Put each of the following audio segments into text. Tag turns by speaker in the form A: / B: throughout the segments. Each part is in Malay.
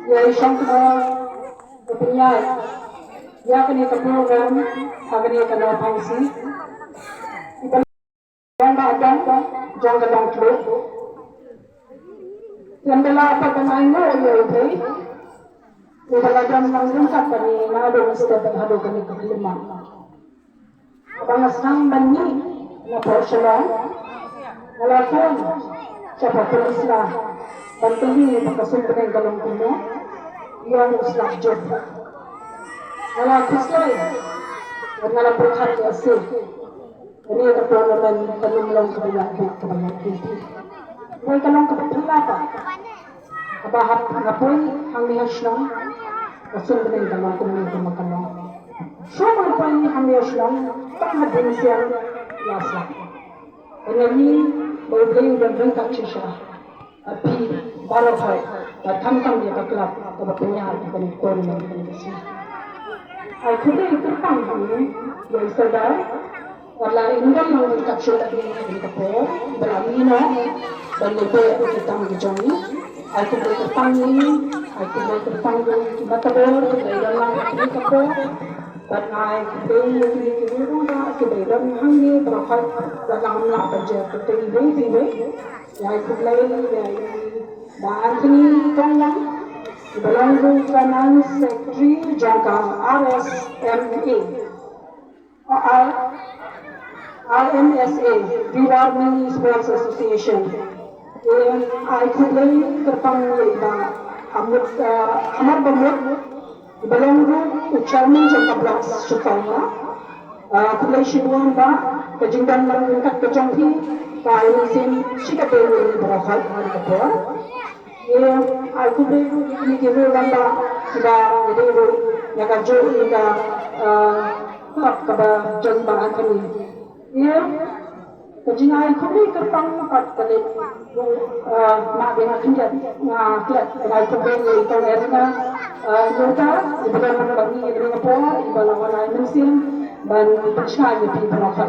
A: ya isang ko penyai ya kini keprogram kini kena pangsi ibang badan jang kadang tu yang bela apa kena ini itu ibang jam langsung kini nado mesti terhadu kini kelima abang asam bani na porsalan walaupun siapa tulislah bantuin makasumber dalam kuno yang uslah job wala kusay wala berkat asih ini keperluan penumlong kebanyakan may kalong kapatulata kabahat ngapon ang mihaslang kasumber dalam kuno kumakalong semua pun ang mihaslang tak din siya lasa ini boleh dan berkat sisa api baru hai tham dia kelab kebetulan kita ni kau ni kita. Aku ni itu pang ni, yang sedar, wala ingin orang kapsul lagi ni kapor, beramina, dan lebih kita menjadi. Aku boleh pang ni, aku boleh pang ni, kita kapor, kita dalam ni kapor, dan aku boleh kita rumah, kita dalam hangi, berapa dalam nak kerja kita ini, ya aku boleh dan ini tolong Belanggu Finance Secretary Jangka RMSA Diwarni Sports Association I Kulai Kerpang Yaiba Hamad Bamud Belanggu Chairman Jangka Blocks Shukanya Kulai Shibuan Ba Kejingdan Langkat Kejonghi Kailisin Shikapel Berahat Kapur aku ni kira lamba sudah jadi yang kerja hingga kepada jemaah kami. Ia kejingan aku ni kerang empat kali mak dengan kinjat kelas aku beli itu erna juta ibadah bagi dengan apa ibadah orang Muslim dan percaya di berapa.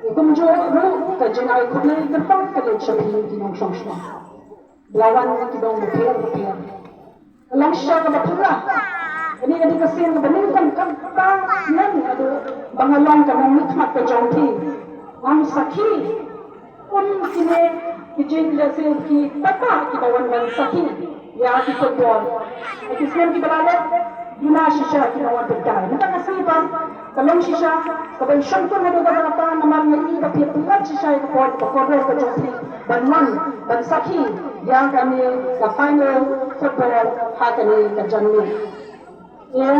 A: Itu menjadi kejingan aku ni kerang kali sebelum di nongshong. Lawan kita berpihak. Dalam syarikat berpihak. Ini kesin kebenaran kan yang ada bangalang kan nikmat kejangki. Am sakhi pun kini kijin jasa kita kita wan sakhi ya kita buat. Kisah kita balik guna sisa kita wan berkai. Maka nasiban kalau sisa kalau syaitan ada dalam nama ini tapi tuan sisa itu buat pokoknya kejangki dan sakhi yang kami ke final football hakani kejanmi. Ya,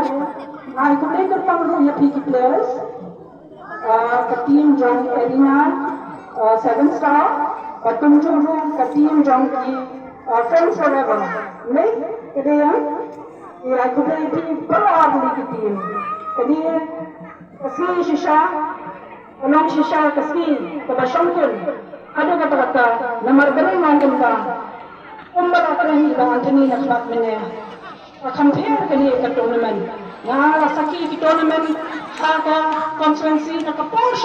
A: aku mereka panggil ya PK players, ke team John Elina 7 star, patung ke team John Friends Forever. Mek, kedaya, ya aku mereka berada di team. Jadi, kasih sisa, orang sisa kasih kebasyangkan. Ada kata-kata nomor berapa kita umur akhirnya dengan Anthony nak mana compare kini ke tournament na sakit di tournament haga konferensi nak kapor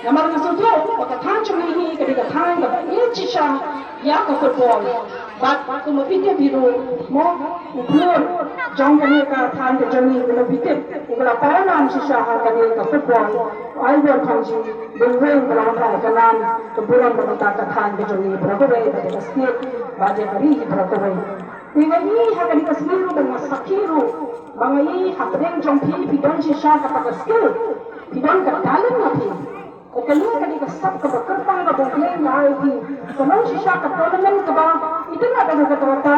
A: nomor nasudio pakai tanjung ini ketika tang ini cisha ya ke football bat kumapitnya biru mo ukur jang kini ke tang ke jami kumapitnya ukra paranam cisha haga ni ke football Albert Kanji dengan berapa kanan kebulan berkata tang ke jami berapa pada setiap baca hari berapa ini haga ni kesmiru dengan sakiru bangai hapdeng jompi pidon cisha kata skill pidon ke talent nabi kalau kali kesap ke berkerpang ke bukti lagi kalau cisha ke tournament ke bang itu nak ada kata-kata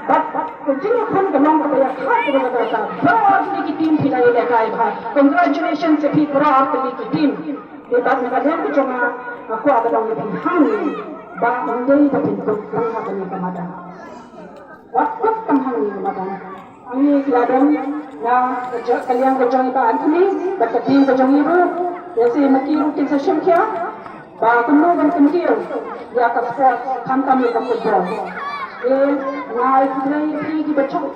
A: but kejinya pun kenang kaya khas kata-kata berat lagi tim pilai lekai bah congratulations sepi berat lagi tim debat negara itu cuma aku ada dalam lebih hangi bang andai tapi tentang apa ni kemana waktu tentang ni kemana ini keladang na kalian kerjaan itu Anthony berketim kerjaan itu Yasi maki rutin session kia, bah kuno dan kemudian dia akan sport kami akan football. Ngai kita ini bercak,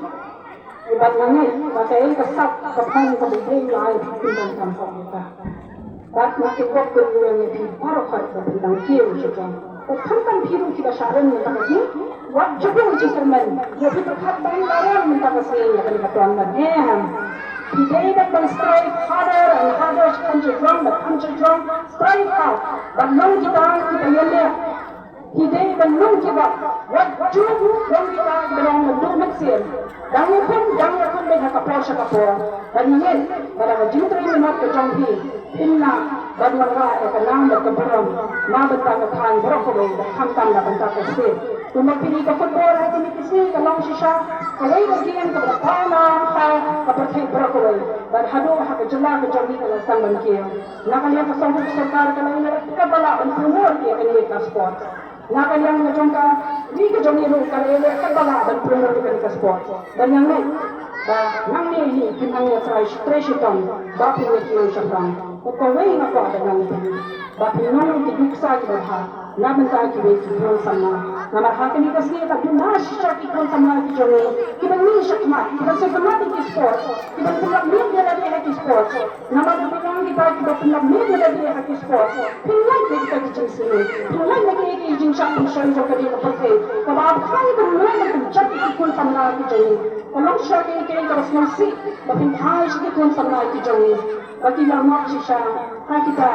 A: ibat ngai, bahasa kesat kapang kemudian ngai tinggal kampung kita. Bat maki kok kemudian itu baru hari tentang kiu saja. Tentang biru kita syaran minta kasih, wak jubung cikerman, jadi berkat banglaran minta kasih, yang kita tuan Today that will strive harder and harder to punch it wrong, but punch it wrong, strive hard, but long kita yellow. Today when long give up, what do long kita belong to do next year? Jangan pun mereka kapal siapa, dan ini pada jumlah minat kejangki, inna badmarga ekanang berkeberam, ma bentak ketan berokoi, berhamtam dan bentak kesir. Umar pilih ke football hari ini kisah kalau sisa, kalau bagian ke pertama, kepercayaan berokoi, berhadu hak jelas kejangki kalau sang bangkit. Nak lihat kesempatan serta kalau ini kebala berumur dia ini sport. Nak yang ngejongka, ni kejong itu kalau ini kebala berumur dia sport. Dan yang lain, nang ni pinangnya trashton, bapa ni kiri syafran. Kau apa ada nang itu? Bapa nang itu duksa kita na bentar kita ikut sama. Nama hak ini kasih kita benar syak ikut sama kita kita ni syakmat, kita sebenarnya di sport, kita pernah media dari hak sport. Nama bukan kita pernah media dari hak sport. Pilihan kita di sini, pilihan lagi di syak insya Allah kita pakai. Kalau apa itu mulai menjadi ikut sama kita. Kalau syak ini kita harus nasi, tapi harus ikut sama kita. Bagi lama sisa, kita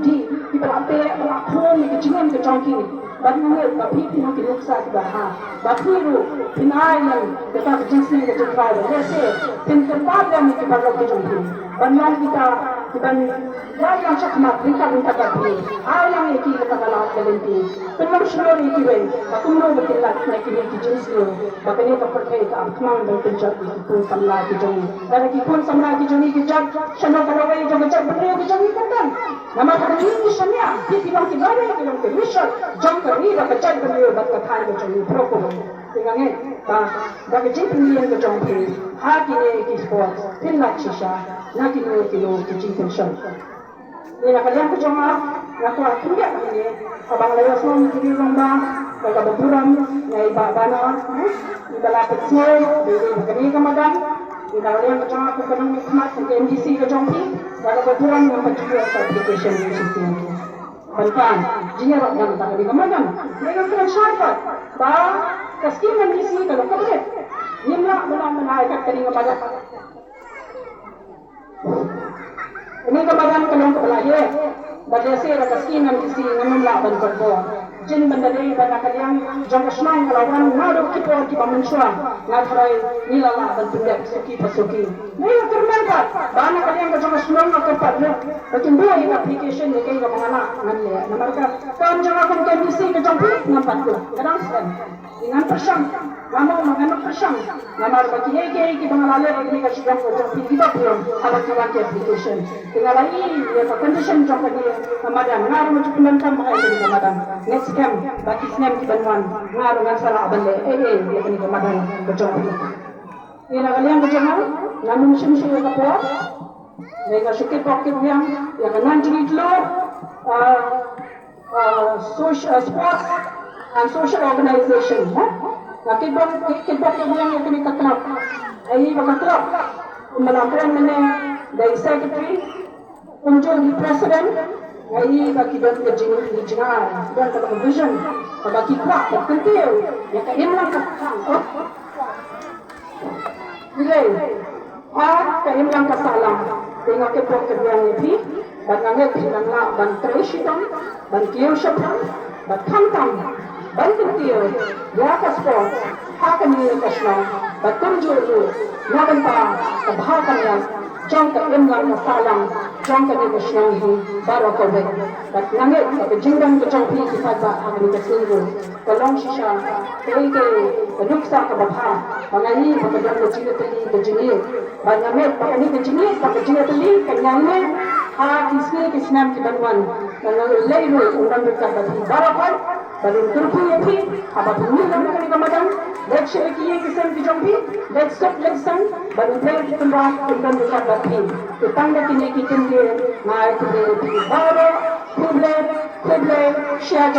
A: di berlaku ni kejadian kejangki. Bagi ni, bagi pihak kiluksa kita bagi itu pinailan kita kejadian kejadian. Lese, tempat yang kita berlaku kejangki. Bagi kita yang cakap kita minta bagi. Ayam ini kita kalau kelenti. Penuh semua ini kita. Aku mau berkilat nak kita kejadian. Bagi ni kepercayaan kita kemana berkejadian itu samla kejadian. Dan kita samla kejadian kejadian. Semua kalau kita kejadian berdua kejadian kan. Nama kami ini semua. Kita bilang kita bilang kita mission. Jom kami kejadian berdua berkatan kejadian prokol. Dengan ni, bagi jipen ni yang kejadian. Hati ni kita sport. Tidak sisa. Nak kita kejadian show. Ini nak kalian kejadian. Nak kuat tidak ini. Abang lewat semua kita lomba. Kalau berburam, naik bana, ibalah kecil, begini kemudian. Kita lihat macam aku kena smart MDC ke jompi, kalau berburam yang berjual application di situ. Bantuan, jika yang tak ada kemudian, mereka kena syarat. Bah, kasih MDC kalau kemudian, nimla belum menaikkan kering kepada. Ini kemudian kalau kepelaya, berdasar kasih MDC nimla bantuan. Jin bandari bana kalian jom senang kalau orang ngaruh kita mensuang ngarai nilala dan tidak suki pasuki. Ini termengkat bana kalian jom senang nak terpadu. Tapi dua ini application ni kaya mengana nganle. Nama mereka kan jangan kau kemisi ke jom nampak tu. Kadang sen dengan persang, kamu mengenal persang. Nama bagi kita mengalir ini kasih jom kita belum ada kawan application. Tinggal lagi ya condition jom lagi Ramadan ngaruh macam penentang mengalir di Ramadan. Next bagi senam di Banwan, ngaruh dengan salah abang dia ni kemadan berjumpa. Ini nak kalian berjumpa, namun musim-musim yang kapal, mereka syukir pakai yang kanan jadi telur, social sports and social organisation. Kita yang kini kekelap, ini kekelap, melakukan mana dari secretary, unjuk di president. Ini bagi dan kejadian di jenah dan kata vision bagi kuat terkentil yang keimlang kesalahan nilai keimlang kesalahan dengan kepok kebiang ini dan angkat hinanglah dan terisitan dan kiusapan dan kantam dan kentil ya kasport hakan ini kesalahan dan terjuru nabenta kebahagiaan yang jang keimlang kesalahan jang kesalahan ini baru kau ber. But nangit kejenggan kejangpi kita akan dikasihkan. Tolong sisa, keduksa kebapa, pengayi pekerjaan kecil teli kejengit. Banyak pengayi kejengit, pekerjaan teli kenyangnya. Kisnam kibanwan. Kalau lain undang berkat barapan, baru terpunya pi. Apa punya dalam kemadan? Let's share kisam kejangpi. Let's baru terpunya undang berkat bati. Tetangga kini kita naik ke baru. Kublai, share